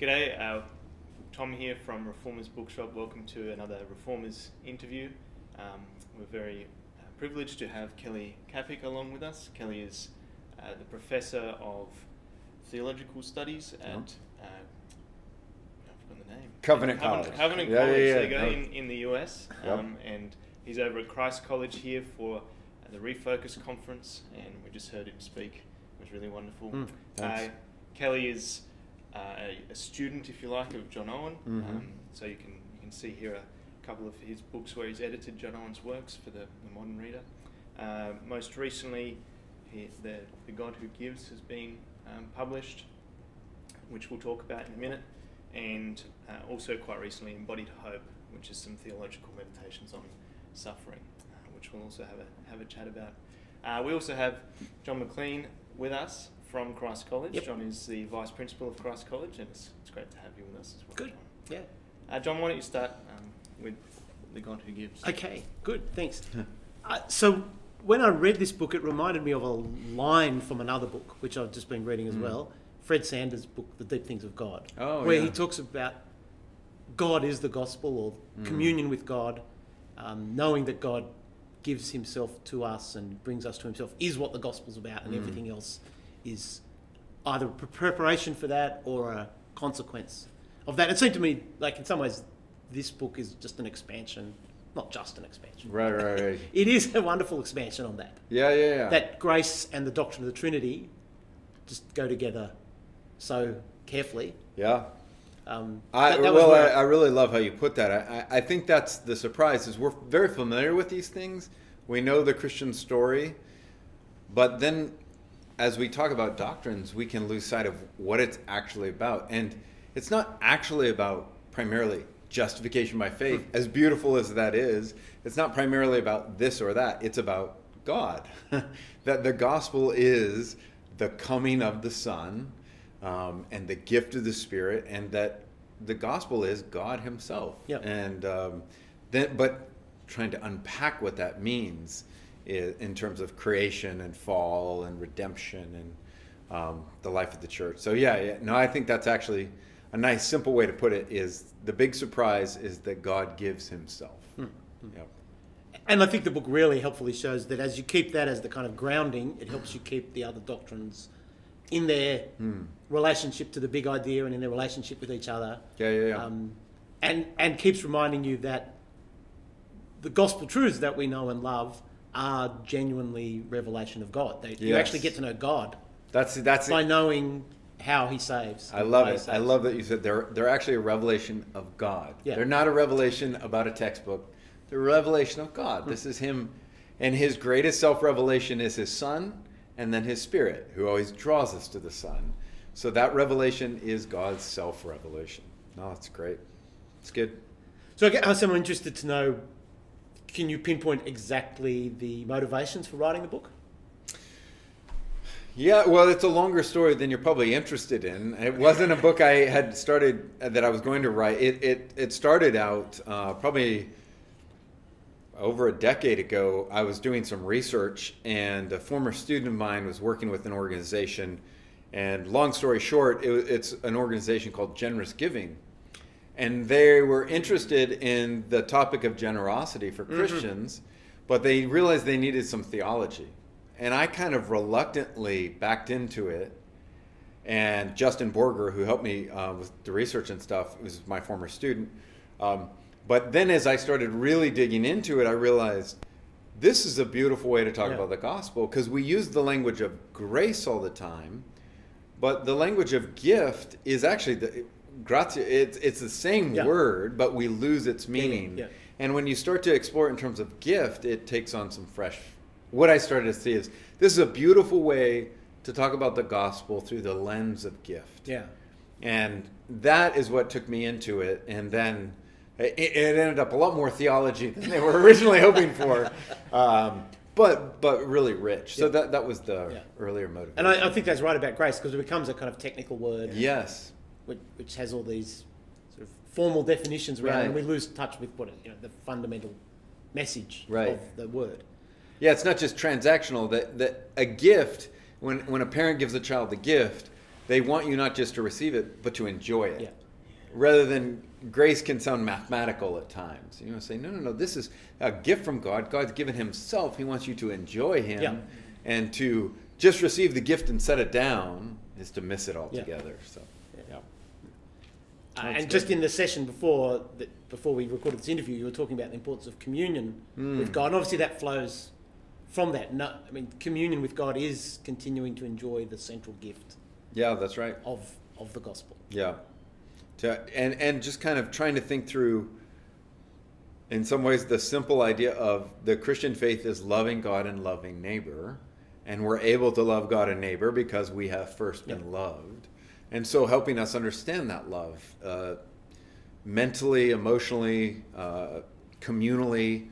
G'day, Tom here from Reformers Bookshop. Welcome to another Reformers interview. We're very privileged to have Kelly Kapic along with us. Kelly is the Professor of Theological Studies at I've forgotten the name. Covenant College. Covenant College, there you go, in the US. And he's over at Christ College here for the Refocus conference, and we just heard him speak. It was really wonderful. Kelly is a student, if you like, of John Owen. So you can see here a couple of his books where he's edited John Owen's works for the modern reader. Most recently, The God Who Gives has been published, which we'll talk about in a minute, and also quite recently Embodied Hope, which is some theological meditations on suffering, which we'll also have a chat about. We also have John McClean with us from Christ College. Yep. John is the Vice Principal of Christ College, and it's great to have you with us as well. Good, John. yeah. John, why don't you start with The God Who Gives? Okay, good, thanks. So when I read this book, it reminded me of a line from another book, which I've just been reading as well, Fred Sanders' book, The Deep Things of God, where he talks about God is the gospel, or communion with God, knowing that God gives himself to us and brings us to himself is what the gospel's about, and everything else is either preparation for that or a consequence of that. It seemed to me like in some ways this book is just an expansion, not just an expansion. Right. It is a wonderful expansion on that. Yeah. That grace and the doctrine of the Trinity just go together so carefully. Yeah. I really love how you put that. I think that's the surprise, is we're very familiar with these things. We know the Christian story, but then as we talk about doctrines, we can lose sight of what it's actually about. And it's not actually about primarily justification by faith, as beautiful as that is. It's not primarily about this or that. It's about God. That the gospel is the coming of the Son and the gift of the Spirit, and that the gospel is God himself. Yep. And but trying to unpack what that means in terms of creation and fall and redemption and the life of the church. So I think that's actually a nice simple way to put it, is the big surprise is that God gives himself. Yep. And I think the book really helpfully shows that as you keep that as the kind of grounding, it helps you keep the other doctrines in their relationship to the big idea and in their relationship with each other. And keeps reminding you that the gospel truths that we know and love are genuinely revelation of God. You actually get to know God. That's by knowing how he saves. I love it. I love that you said they're actually a revelation of God. Yeah. They're not a revelation about a textbook. They're a revelation of God. This is him, and his greatest self-revelation is his Son, and then his Spirit, who always draws us to the Son. So that revelation is God's self-revelation. No, it's great. It's good. So I'm interested to know, can you pinpoint exactly the motivations for writing the book? Yeah, well, it's a longer story than you're probably interested in. It wasn't a book I had started that I was going to write. It started out probably over a decade ago. I was doing some research, and a former student of mine was working with an organization. And long story short, it's an organization called Generous Giving. And they were interested in the topic of generosity for Christians, but they realized they needed some theology. And I kind of reluctantly backed into it. And Justin Borger, who helped me with the research and stuff, was my former student. But then as I started really digging into it, I realized this is a beautiful way to talk about the gospel, because we use the language of grace all the time, but the language of gift is actually gratia. It's the same word, but we lose its meaning. Yeah. And when you start to explore it in terms of gift, it takes on some fresh. What I started to see is this is a beautiful way to talk about the gospel through the lens of gift. Yeah. And that is what took me into it. And then it ended up a lot more theology than they were originally hoping for. But really rich. So that was the earlier motivation. And I think that's right about grace, because it becomes a kind of technical word. Yes. Which has all these sort of formal definitions around it, and we lose touch with the fundamental message of the word. Yeah, it's not just transactional. That a gift, when a parent gives a child a gift, they want you not just to receive it, but to enjoy it. Yeah. Rather than grace can sound mathematical at times. You know, say, no, this is a gift from God. God's given himself. He wants you to enjoy him. Yeah. And to just receive the gift and set it down is to miss it altogether. Yeah. So, yeah. And good. just in the session before we recorded this interview, you were talking about the importance of communion with God. And obviously that flows from that. No, I mean, communion with God is continuing to enjoy the central gift. Yeah, that's right. Of the gospel. Yeah. And just kind of trying to think through, in some ways, the simple idea of the Christian faith is loving God and loving neighbor. And we're able to love God and neighbor because we have first been loved. And so helping us understand that love mentally, emotionally, communally.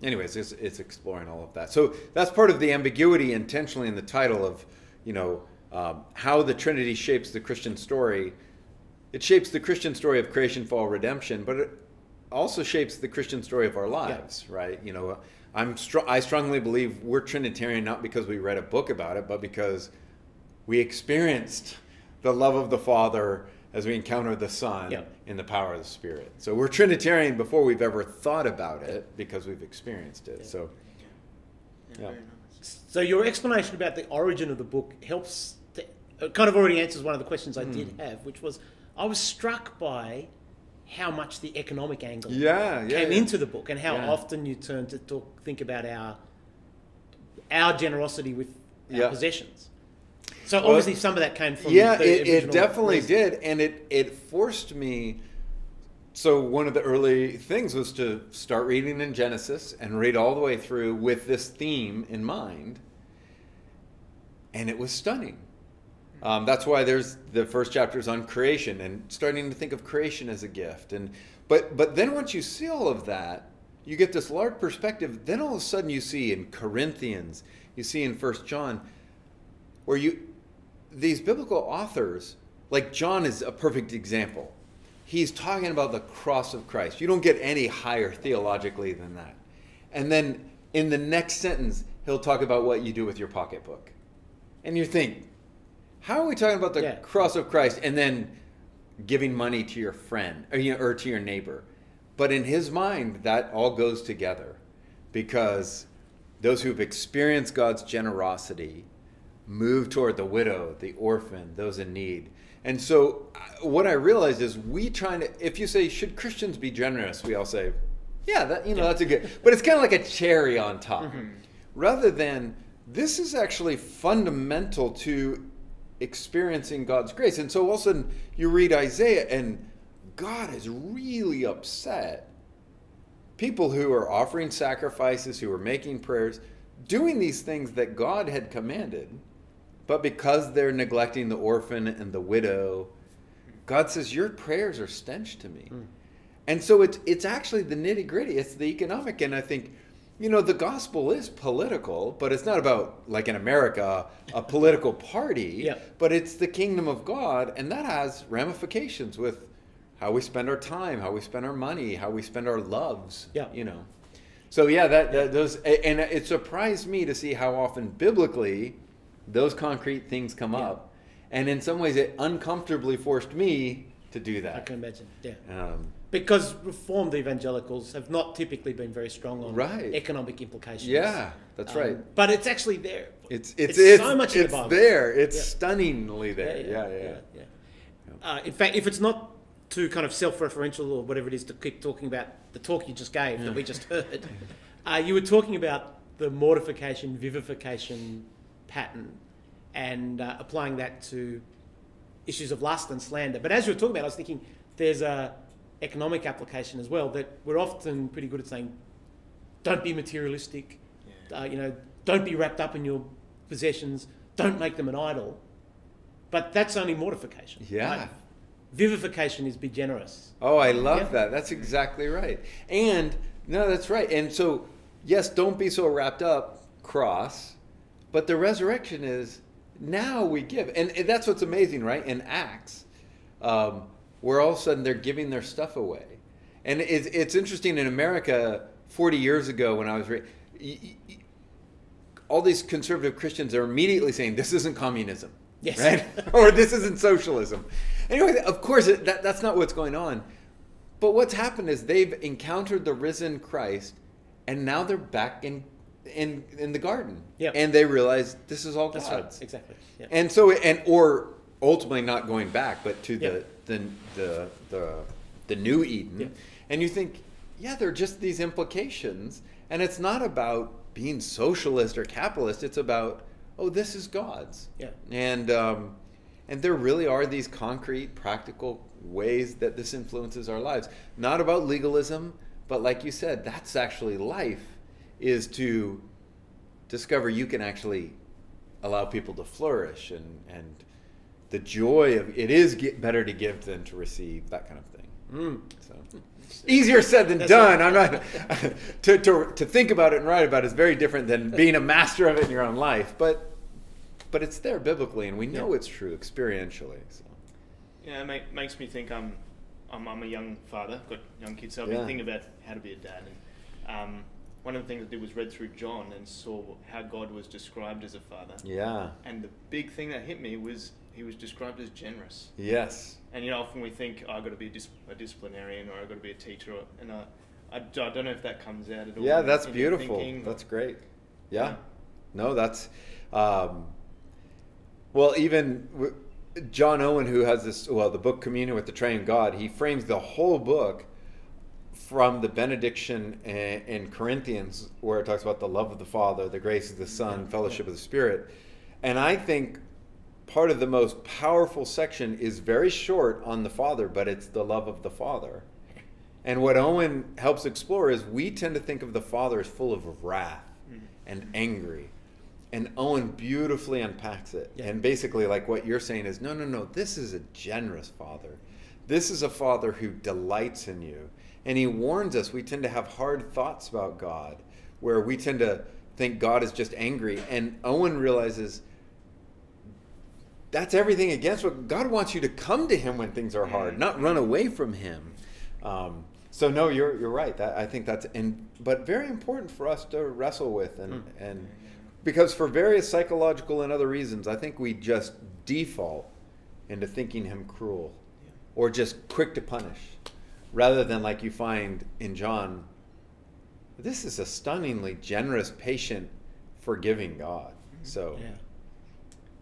Anyways, it's exploring all of that. So that's part of the ambiguity intentionally in the title of, how the Trinity shapes the Christian story. It shapes the Christian story of creation, fall, redemption, but it also shapes the Christian story of our lives, right? I strongly believe we're Trinitarian not because we read a book about it, but because we experienced the love of the Father as we encounter the Son in the power of the Spirit. So we're Trinitarian before we've ever thought about it because we've experienced it. So, Very nice. So your explanation about the origin of the book helps, it kind of already answers one of the questions I did have, which was, I was struck by how much the economic angle came into the book and how often you turn to think about our generosity with our possessions. So obviously some of that came from the original it definitely reason. did, and it forced me. So one of the early things was to start reading in Genesis and read all the way through with this theme in mind, and it was stunning. That's why there's the first chapters on creation and starting to think of creation as a gift. But then once you see all of that, you get this large perspective. Then all of a sudden you see in Corinthians, you see in 1 John, where these biblical authors, like John is a perfect example. He's talking about the cross of Christ. You don't get any higher theologically than that. And then in the next sentence, he'll talk about what you do with your pocketbook. And you think, how are we talking about the cross of Christ and then giving money to your friend or to your neighbor? But in his mind, that all goes together because those who've experienced God's generosity move toward the widow, the orphan, those in need. And so what I realized is if you say, should Christians be generous? We all say, that's a good, but it's kind of like a cherry on top. Rather than, this is actually fundamental to experiencing God's grace. And so all of a sudden you read Isaiah and God is really upset. People who are offering sacrifices, who are making prayers, doing these things that God had commanded, but because they're neglecting the orphan and the widow, God says, your prayers are stench to me. And so it's actually the nitty gritty. It's the economic. And I think, the gospel is political, but it's not about, like in America, a political party, but it's the kingdom of God. And that has ramifications with how we spend our time, how we spend our money, how we spend our loves, So those, and it surprised me to see how often biblically those concrete things come up. And in some ways it uncomfortably forced me to do that. I can imagine, because Reformed evangelicals have not typically been very strong on economic implications. Yeah, that's right. But it's actually there. It's so much in the Bible. It's there. It's stunningly there. In fact, if it's not too kind of self-referential or whatever it is to keep talking about the talk you just gave that we just heard, you were talking about the mortification, vivification pattern and applying that to issues of lust and slander. But as you were talking about, I was thinking there's a economic application as well, that we're often pretty good at saying, don't be materialistic, don't be wrapped up in your possessions, don't make them an idol. But that's only mortification. Right? Vivification is be generous. Oh, I love that. That's exactly right. And, no, that's right. And so, yes, don't be so wrapped up, cross, but the resurrection is, now we give. And that's what's amazing, right? In Acts, where all of a sudden they're giving their stuff away. And it's interesting, in America, 40 years ago when I was all these conservative Christians are immediately saying, this isn't communism. Yes. Right? Or this isn't socialism. Anyway, of course, that's not what's going on. But what's happened is they've encountered the risen Christ, and now they're back in the garden. Yep. And they realize this is all God's. That's right. Exactly. Yep. And so, or ultimately not going back, but to the new Eden. Yep. And you think, yeah, there are just these implications. And it's not about being socialist or capitalist. It's about, oh, this is God's. Yeah. And there really are these concrete, practical ways that this influences our lives. Not about legalism, but like you said, that's actually life, is to discover you can actually allow people to flourish, and the joy of it is better to give than to receive, that kind of thing. So easier said than done. I'm not to think about it and write about it is very different than being a master of it in your own life, but it's there biblically, and we know it's true experientially. So. Yeah, it makes me think I'm a young father, got young kids, so I've been thinking about how to be a dad. And one of the things I did was read through John and saw how God was described as a father. Yeah. And the big thing that hit me was he was described as generous. Yes. And often we think, I've got to be a disciplinarian, or I've got to be a teacher, and I don't know if that comes out at all. Yeah, that's beautiful. That's great. Yeah. No, that's well, even John Owen, who has the book Communion with the Triune God, he frames the whole book from the benediction in Corinthians, where it talks about the love of the Father, the grace of the Son, fellowship of the Spirit. And I think part of the most powerful section is very short on the Father, but it's the love of the Father. And what Owen helps explore is we tend to think of the Father as full of wrath and angry. And Owen beautifully unpacks it. Yeah. And basically, like what you're saying is, no, this is a generous Father. This is a Father who delights in you. And he warns us, we tend to have hard thoughts about God, where we tend to think God is just angry. And Owen realizes that's everything against what God wants you to come to him when things are hard, not run away from him. So no, you're right. I think that's but very important for us to wrestle with, and because for various psychological and other reasons, I think we just default into thinking him cruel or just quick to punish, rather than like you find in John. This is a stunningly generous, patient, forgiving God. So. Yeah.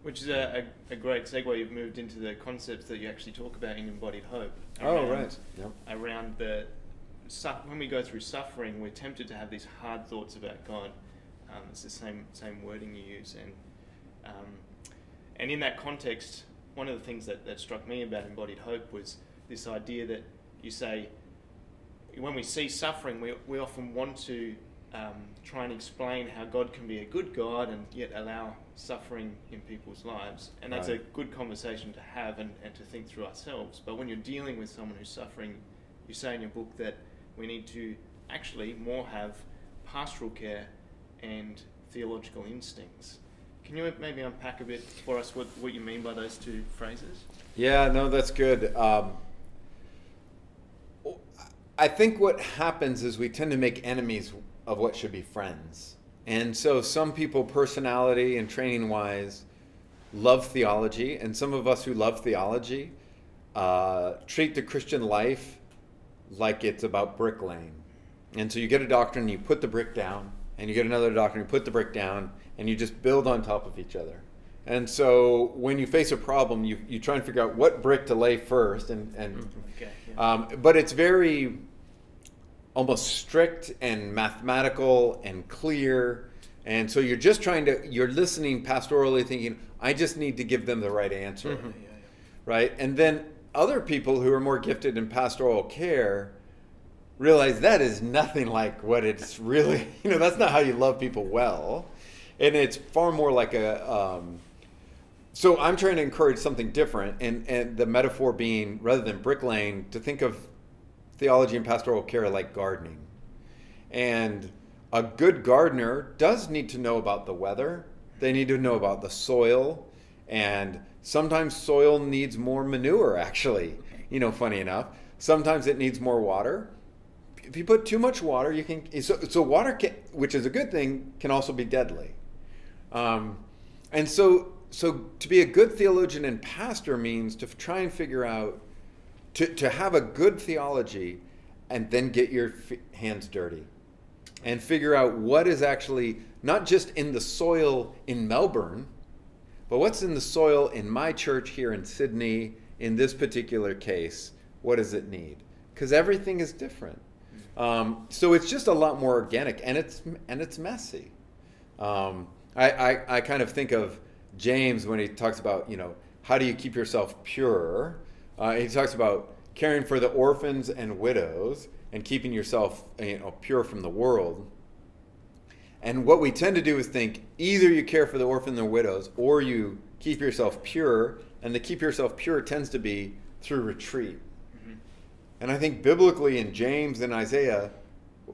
Which is a great segue. You've moved into the concepts that you actually talk about in Embodied Hope. Right. Yep. Around when we go through suffering, we're tempted to have these hard thoughts about God. It's the same wording you use, and in that context, one of the things that struck me about Embodied Hope was this idea that you say, when we see suffering, we often want to try and explain how God can be a good God and yet allow suffering in people's lives. And that's a good conversation to have and to think through ourselves. But when you're dealing with someone who's suffering, you say in your book that we need to actually more have pastoral care and theological instincts. Can you maybe unpack a bit for us what you mean by those two phrases? Yeah, no, that's good. I think what happens is we tend to make enemies of what should be friends. And so some people, personality and training wise, love theology, and some of us who love theology treat the Christian life like it's about bricklaying. And so you get a doctrine, you put the brick down, and you get another doctrine, you put the brick down, and you just build on top of each other. And so when you face a problem, you try and figure out what brick to lay first, but it's very almost strict and mathematical and clear. And so you're just you're listening pastorally thinking, I just need to give them the right answer. Right? And then other people who are more gifted in pastoral care realize that is nothing like what it's really, that's not how you love people well. And it's far more like so I'm trying to encourage something different. And the metaphor being, rather than bricklaying, to think of theology and pastoral care like gardening. And a good gardener does need to know about the weather. They need to know about the soil. And sometimes soil needs more manure, actually, funny enough. Sometimes it needs more water. If you put too much water, you can... So water, which is a good thing, can also be deadly. And so so to be a good theologian and pastor means to try and figure out, to have a good theology and then get your hands dirty and figure out what is actually not just in the soil in Melbourne, but what's in the soil in my church here in Sydney, in this particular case. What does it need? Because everything is different. So it's just a lot more organic, and it's messy. I kind of think of James when he talks about, how do you keep yourself pure? He talks about caring for the orphans and widows and keeping yourself pure from the world. And what we tend to do is think either you care for the orphans and widows or you keep yourself pure, and the keep yourself pure tends to be through retreat. Mm-hmm. And I think biblically in James and Isaiah,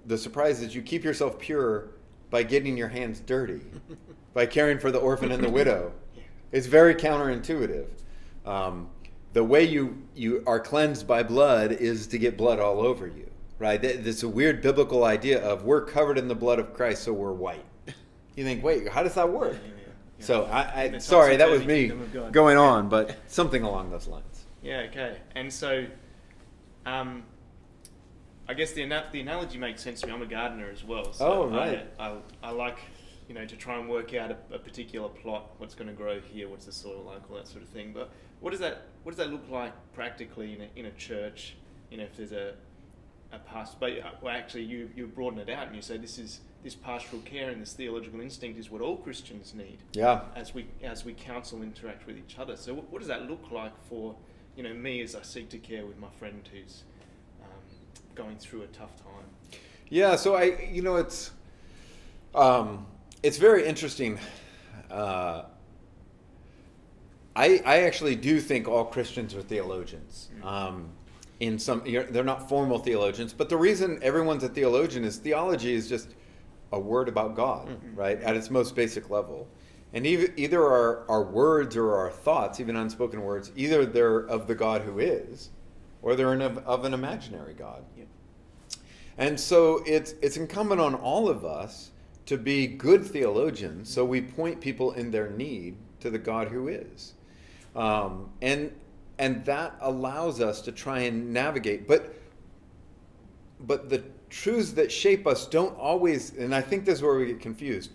the surprise is you keep yourself pure by getting your hands dirty, by caring for the orphan and the widow. It's very counterintuitive. The way you are cleansed by blood is to get blood all over you, right? It's a weird biblical idea of we're covered in the blood of Christ, so we're white. You think, wait, how does that work? Yeah. So I sorry, that was me going on, but something along those lines. Yeah, okay. And so I guess the analogy makes sense to me. I'm a gardener as well. So right. I like, to try and work out a particular plot, what's going to grow here, what's the soil like, all that sort of thing. But what does that look like practically in a church? If there's a pastor, but actually you broaden it out and you say this pastoral care and this theological instinct is what all Christians need. Yeah. As we counsel, interact with each other. So what does that look like for me as I seek to care with my friend who's going through a tough time? Yeah. So it's very interesting. I actually do think all Christians are theologians. In some, they're not formal theologians, but the reason everyone's a theologian is theology is just a word about God, right? At its most basic level. And either our words or our thoughts, even unspoken words, either they're of the God who is, or they're of an imaginary God. Yep. And so it's incumbent on all of us to be good theologians, so we point people in their need to the God who is. And that allows us to try and navigate. But the truths that shape us don't always, and I think this is where we get confused,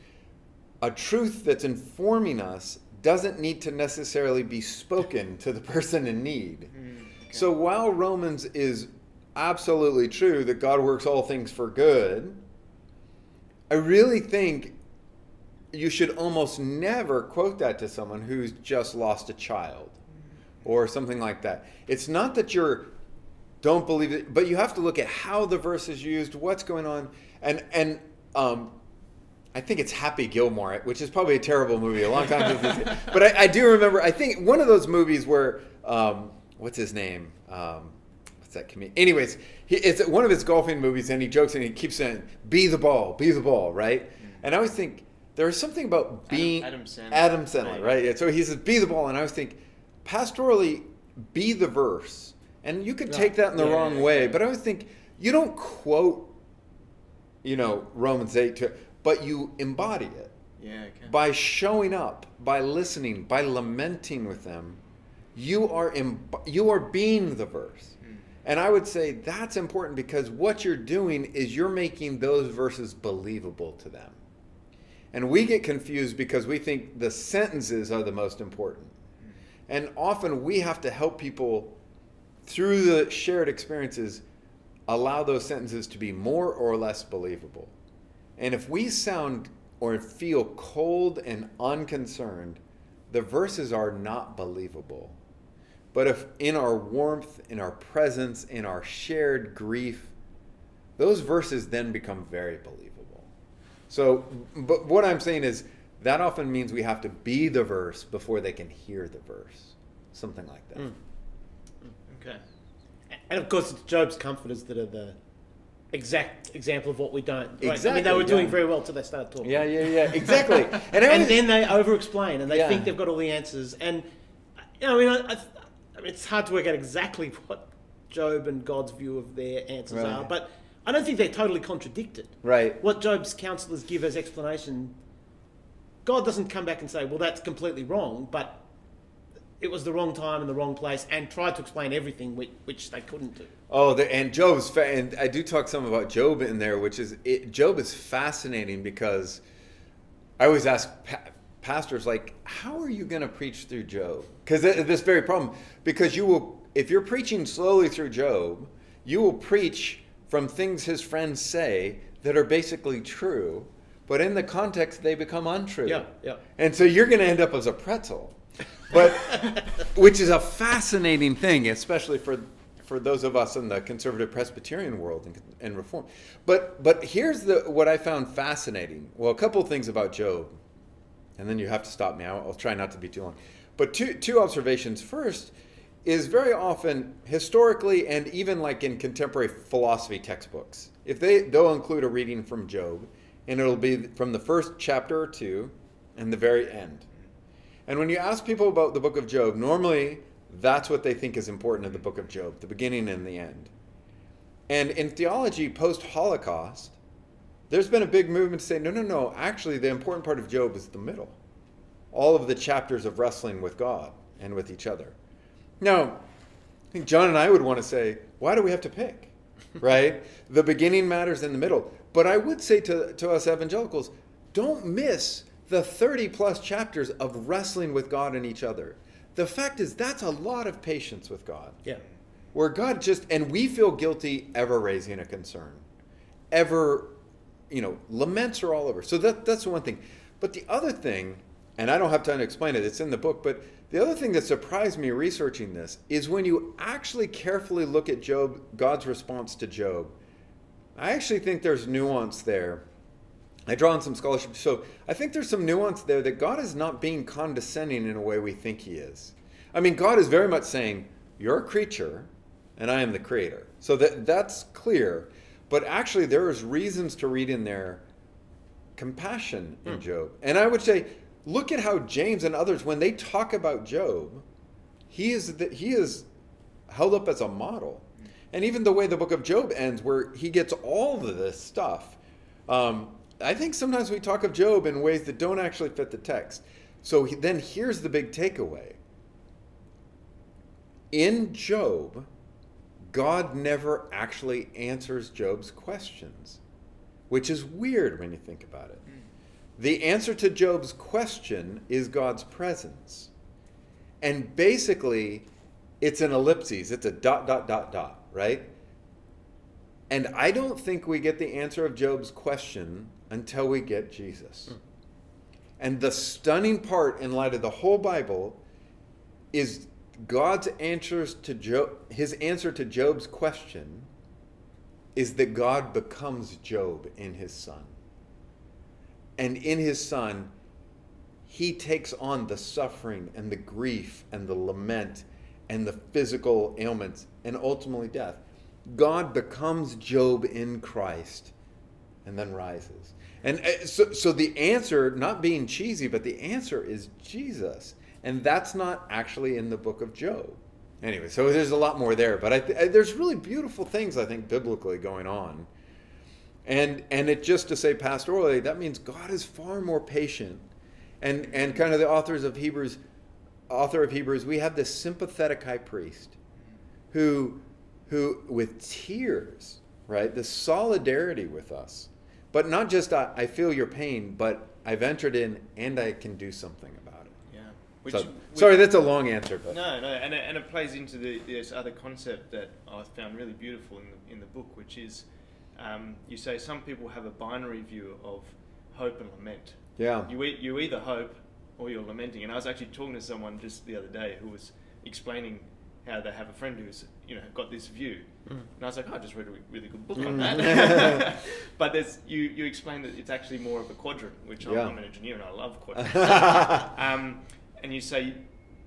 a truth that's informing us doesn't need to necessarily be spoken to the person in need. Okay. So while Romans is absolutely true that God works all things for good, I really think you should almost never quote that to someone who's just lost a child or something like that. It's not that you don't believe it, but you have to look at how the verse is used, what's going on, and I think it's Happy Gilmore, which is probably a terrible movie, a long time since. But I do remember, I think one of those movies where, what's his name? What's that comedian? Anyways, it's one of his golfing movies, and he jokes and he keeps saying, be the ball, right? And I always think, there's something about being... Adam Sandler, right? So he says, be the ball, and I always think, pastorally, be the verse. And you could take that in the wrong way, but I always think, you don't quote, Romans 8 but you embody it. Yeah, okay. By showing up, by listening, by lamenting with them, you are being the verse. And I would say that's important because what you're doing is you're making those verses believable to them. And we get confused because we think the sentences are the most important. And often we have to help people through the shared experiences allow those sentences to be more or less believable. And if we sound or feel cold and unconcerned, the verses are not believable. But if in our warmth, in our presence, in our shared grief, those verses then become very believable. So, but what I'm saying is that often means we have to be the verse before they can hear the verse. Something like that. Okay. And of course, it's Job's comforters that are the exact example of what we don't. Right? Exactly. I mean, they were doing very well till they started talking. Yeah, exactly. And then they over-explain and they think they've got all the answers. And I mean, it's hard to work out exactly what Job and God's view of their answers are, but I don't think they're totally contradicted. Right. What Job's counselors give as explanation God doesn't come back and say, well, that's completely wrong, but it was the wrong time and the wrong place, and tried to explain everything which they couldn't do. Oh, and Job's, and I do talk some about Job in there, which is, Job is fascinating because I always ask pastors, like, how are you going to preach through Job? Because this very problem, because you will, if you're preaching slowly through Job, you will preach from things his friends say that are basically true, but in the context they become untrue. Yeah, yeah. And so you're going to end up as a pretzel, but which is a fascinating thing, especially for those of us in the conservative Presbyterian world and Reform. But here's what I found fascinating. Well, a couple of things about Job, and then you have to stop me. I'll try not to be too long. But two observations. First is very often historically and even like in contemporary philosophy textbooks, if they'll include a reading from Job, and it'll be from the first chapter or two and the very end. And when you ask people about the book of Job, normally that's what they think is important in the book of Job, the beginning and the end. And in theology post-Holocaust, there's been a big movement to say, no, actually the important part of Job is the middle. All of the chapters of wrestling with God and with each other. Now, I think John and I would want to say, why do we have to pick, right? The beginning matters in the middle. But I would say to us evangelicals, don't miss the 30 plus chapters of wrestling with God and each other. The fact is, that's a lot of patience with God. Yeah. Where God just, and we feel guilty ever raising a concern. Ever, laments are all over. So that's the one thing. But the other thing, and I don't have time to explain it, it's in the book, but the other thing that surprised me researching this is when you actually carefully look at Job, God's response to Job, I actually think there's nuance there. I draw on some scholarship. So I think there's some nuance there that God is not being condescending in a way we think he is. I mean, God is very much saying, you're a creature and I am the creator. So that's clear. But actually there is reasons to read in there compassion in Job. And I would say, look at how James and others, when they talk about Job, he is held up as a model. And even the way the book of Job ends, where he gets all of this stuff, I think sometimes we talk of Job in ways that don't actually fit the text. So then here's the big takeaway. In Job, God never actually answers Job's questions, which is weird when you think about it. The answer to Job's question is God's presence. And basically, it's an ellipses. It's a ... right? And I don't think we get the answer of Job's question until we get Jesus. And the stunning part in light of the whole Bible is God's answers to Job. His answer to Job's question is that God becomes Job in his Son. And in his Son, he takes on the suffering and the grief and the lament and the physical ailments and ultimately death. God becomes Job in Christ and then rises. And so the answer, not being cheesy, but the answer is Jesus. And that's not actually in the book of Job. Anyway, so there's a lot more there. But there's really beautiful things, I think, biblically going on. And it just to say pastorally, that means God is far more patient. And kind of the author of Hebrews, we have this sympathetic high priest who with tears, right, the solidarity with us, but not just I feel your pain, but I've entered in and I can do something about it. Yeah. Sorry, that's a long answer. But. No, and it plays into this other concept that I found really beautiful in the book, which is you say some people have a binary view of hope and lament. Yeah. You either hope or you're lamenting. And I was actually talking to someone just the other day who was explaining how they have a friend who's got this view, and I was like, I just read a really good book on that. But you explain that it's actually more of a quadrant, which I'm an engineer and I love quadrants. And you say,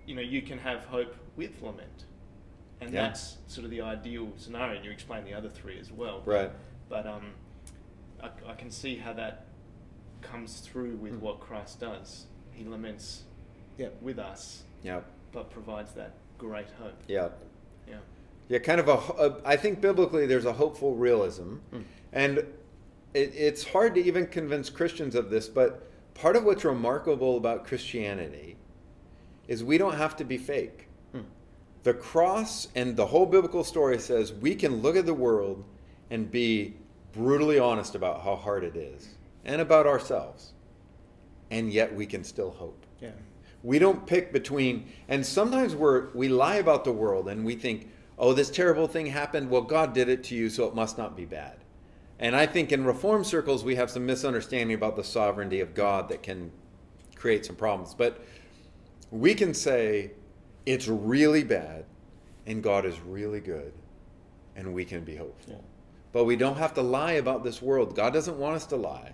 you can have hope with lament, and that's sort of the ideal scenario. And you explain the other three as well. Right. But I can see how that comes through with what Christ does. He laments with us, but provides that great hope. Yeah, kind of I think biblically there's a hopeful realism. And it's hard to even convince Christians of this, but part of what's remarkable about Christianity is we don't have to be fake. The cross and the whole biblical story says we can look at the world and be brutally honest about how hard it is and about ourselves, and yet we can still hope. Yeah. We don't pick between, and sometimes we lie about the world and we think, oh, this terrible thing happened, well, God did it to you, so it must not be bad. And I think in Reform circles we have some misunderstanding about the sovereignty of God that can create some problems. But we can say it's really bad and God is really good and we can be hopeful. Yeah. But we don't have to lie about this world. God doesn't want us to lie.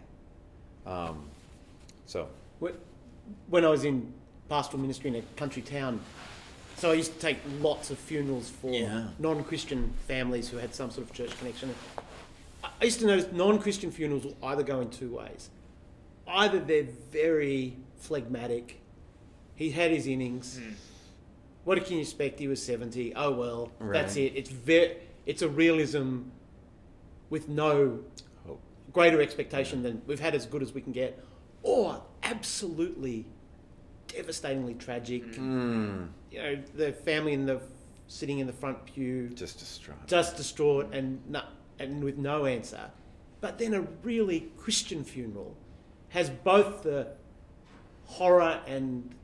When I was in pastoral ministry in a country town, so I used to take lots of funerals for non-Christian families who had some sort of church connection. I used to notice non-Christian funerals will either go in two ways. Either they're very phlegmatic. He had his innings. What can you expect? He was 70. Oh, well, that's it. It's a realism with no greater expectation than we've had as good as we can get. Or absolutely devastatingly tragic. You know, the family sitting in the front pew. Just distraught and with no answer. But then a really Christian funeral has both the horror and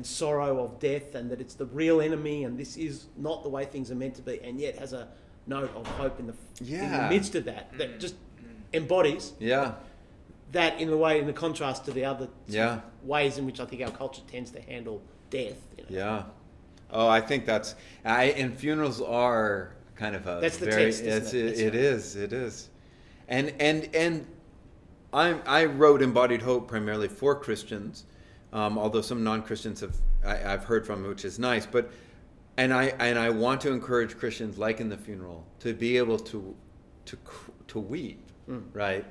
sorrow of death, and that it's the real enemy and this is not the way things are meant to be, and yet has a note of hope in the midst of that just embodies that in the contrast to the other ways in which I think our culture tends to handle death. You know? Oh, I think and funerals are kind of that's the test, it is. And I wrote Embodied Hope primarily for Christians, although some non-Christians I've heard from, which is nice. But I want to encourage Christians, like in the funeral, to be able to weep, right?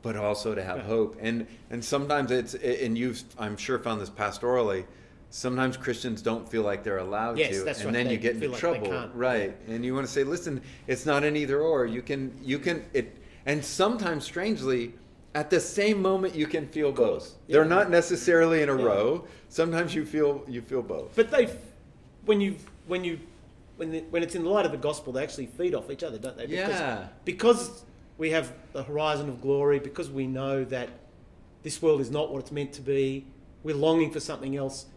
But also to have hope. And sometimes you've, I'm sure, found this pastorally. Sometimes Christians don't feel like they're allowed to, that's and right. then you get into trouble, right? And you want to say, listen, it's not an either or. You can and sometimes, strangely, at the same moment, you can feel both. They're not necessarily in a row. Sometimes you feel both. But when it's in the light of the gospel, they actually feed off each other, don't they? Because we have the horizon of glory, because we know that this world is not what it's meant to be. We're longing for something else.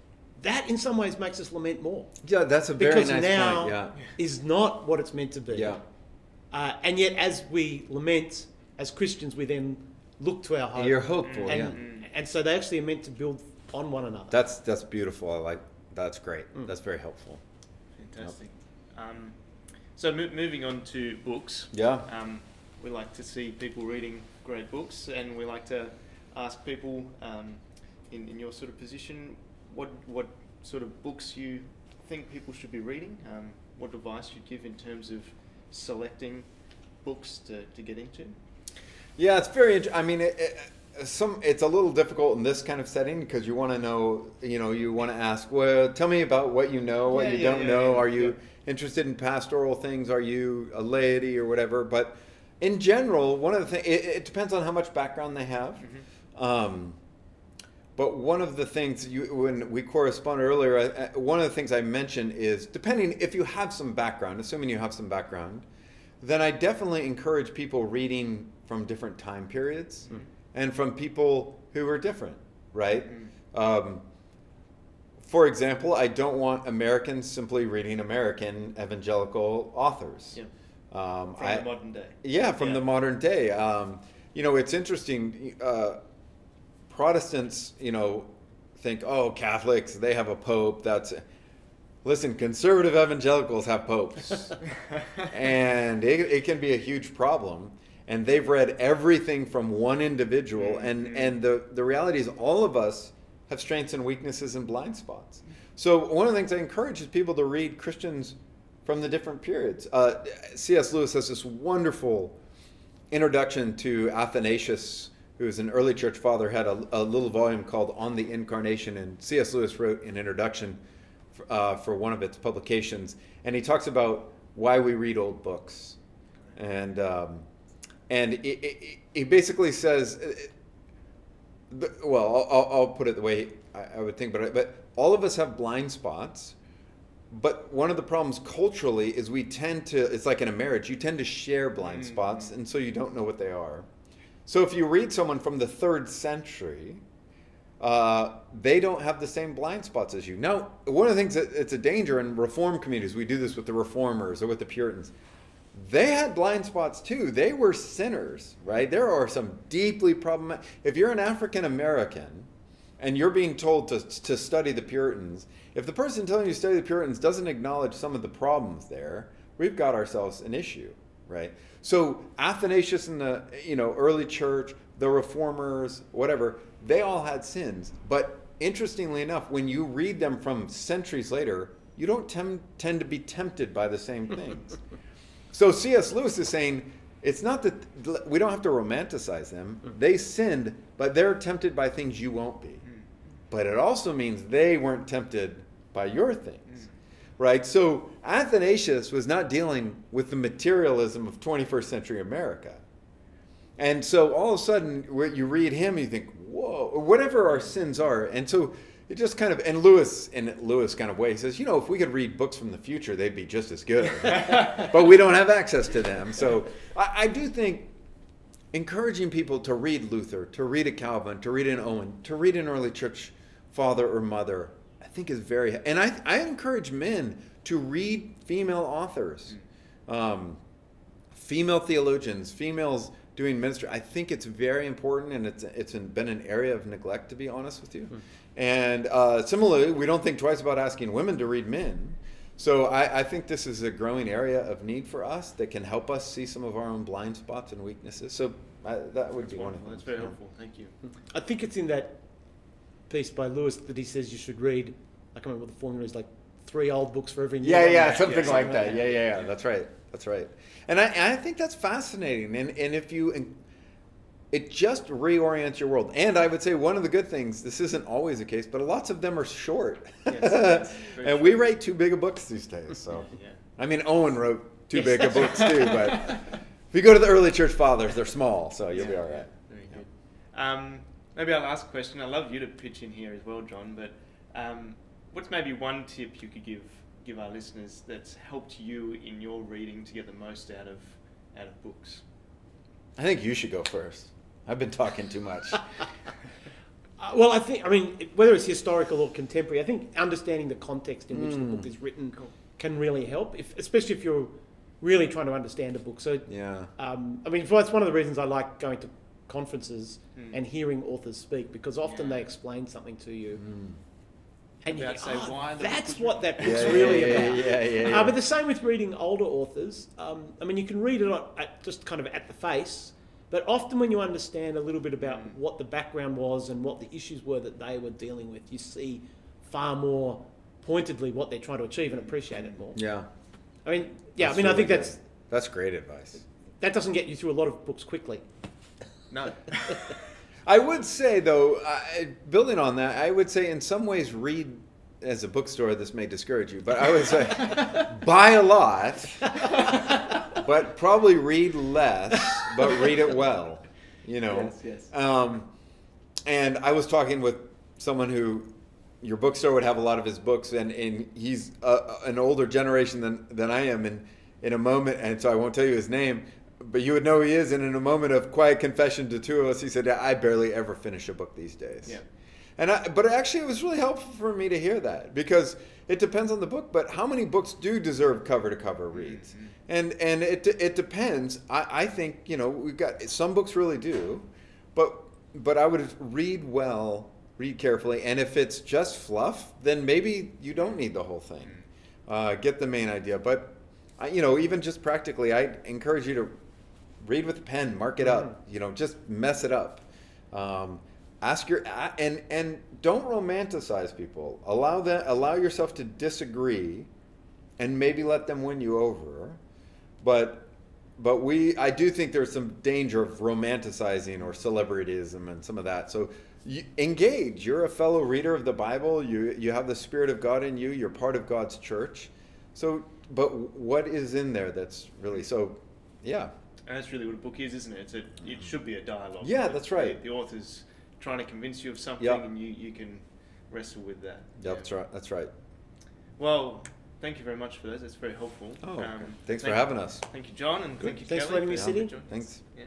That, in some ways, makes us lament more. Yeah, that's a very nice point. Because now is not what it's meant to be. Yeah. And yet, as we lament, as Christians, we then look to our hope. You're hopeful, and so they actually are meant to build on one another. That's beautiful. That's great. That's very helpful. Fantastic. So moving on to books. Yeah. We like to see people reading great books, and we like to ask people in your sort of position, what sort of books you think people should be reading, what advice you'd give in terms of selecting books to get into. Yeah, it's very interesting. I mean, it's a little difficult in this kind of setting because you want to know, you want to ask, well, tell me about what you know, what you don't know. Are you interested in pastoral things? Are you a laity or whatever? But in general, one of the things, it depends on how much background they have. But one of the things, when we corresponded earlier, one of the things I mentioned is, depending, if you have some background, assuming you have some background, then I definitely encourage people reading from different time periods and from people who are different, right? For example, I don't want Americans simply reading American evangelical authors. From the modern day. Yeah, from the modern day. It's interesting. Protestants, think, oh, Catholics, they have a pope. Listen, conservative evangelicals have popes. And it can be a huge problem. And they've read everything from one individual. And the reality is all of us have strengths and weaknesses and blind spots. So one of the things I encourage is people to read Christians from the different periods. C.S. Lewis has this wonderful introduction to Athanasius, who was an early church father, had a little volume called On the Incarnation, and C.S. Lewis wrote an introduction for one of its publications, and he talks about why we read old books, and he basically says well, I'll put it the way I would think, but all of us have blind spots. But one of the problems culturally is we tend to, it's like in a marriage, you tend to share blind spots, and so you don't know what they are. So if you read someone from the 3rd century, they don't have the same blind spots as you. Now, one of the things that it's a danger in Reform communities, we do this with the Reformers or with the Puritans, they had blind spots too. They were sinners, right? There are some deeply problematic. If you're an African American and you're being told to study the Puritans, if the person telling you to study the Puritans doesn't acknowledge some of the problems there, we've got ourselves an issue, right? So Athanasius in the early church, the Reformers, whatever, they all had sins. But interestingly enough, when you read them from centuries later, you don't tend to be tempted by the same things. So C.S. Lewis is saying, it's not that we don't have to romanticize them. They sinned, but they're tempted by things you won't be. But it also means they weren't tempted by your things, right? So Athanasius was not dealing with the materialism of 21st century America. And so all of a sudden, you read him, you think, whoa, or whatever our sins are. And so it just kind of, and Lewis, in Lewis kind of way, he says, if we could read books from the future, they'd be just as good. But we don't have access to them. So I do think encouraging people to read Luther, to read a Calvin, to read an Owen, to read an early church father or mother, I think is very, and I encourage men to read female authors, female theologians, females doing ministry. I think it's very important, and it's been an area of neglect, to be honest with you. And similarly, we don't think twice about asking women to read men. So I think this is a growing area of need for us that can help us see some of our own blind spots and weaknesses. So that would be wonderful. That's very helpful. Thank you. I think it's in that piece by Lewis that he says you should read, I can't remember what the formula is, like 3 old books for every new one. Yeah, something like that. Yeah. That's right. And I think that's fascinating. And if it just reorients your world. And I would say one of the good things, this isn't always the case, but lots of them are short. Yes, and we write too big of books these days. So, I mean, Owen wrote too big of books too, but if you go to the early church fathers, they're small, so you'll be all right. Very good. Maybe our last question. I'd love you to pitch in here as well, John, but what's maybe one tip you could give our listeners that's helped you in your reading to get the most out of books? I think you should go first. I've been talking too much. Well, I mean, whether it's historical or contemporary, I think understanding the context in which the book is written can really help, especially if you're really trying to understand a book. So, I mean, that's one of the reasons I like going to conferences and hearing authors speak, because often they explain something to you. And you say, why that's what that book's really about. But the same with reading older authors. I mean, you can read it just kind of at the face, but often when you understand a little bit about what the background was and what the issues were that they were dealing with, you see far more pointedly what they're trying to achieve and appreciate it more. Yeah. I mean, really I think that's great advice. That doesn't get you through a lot of books quickly. No. I would say, though, building on that, I would say in some ways read, as a bookstore, this may discourage you, but I would say buy a lot, but probably read less, but read it well, Yes. And I was talking with someone who, your bookstore would have a lot of his books, and he's an older generation than I am, and in a moment, and so I won't tell you his name, but you would know who he is, and in a moment of quiet confession to two of us, he said, I barely ever finish a book these days. Yeah. But actually it was really helpful for me to hear that, because it depends on the book, but how many books do deserve cover-to-cover reads? And it depends. I think, we've got, some books really do, but I would read well, read carefully, and if it's just fluff, then maybe you don't need the whole thing. Get the main idea. But, even just practically, I encourage you to read with a pen, mark it up, just mess it up. Ask and don't romanticize people. Allow yourself to disagree, and maybe let them win you over. But I do think there's some danger of romanticizing or celebrityism and some of that. So engage. You're a fellow reader of the Bible. You have the Spirit of God in you. You're part of God's church. So, but what is in there that's really so? Yeah. And that's really what a book is, isn't it? It should be a dialogue. Yeah, that's right. The author's trying to convince you of something, and you can wrestle with that. Yep, that's right. That's right. Well, thank you very much for those. That's very helpful. Thanks for having us. Thank you, John, and thank you, Thanks Kelly. for letting me sit in. Thanks. Yeah.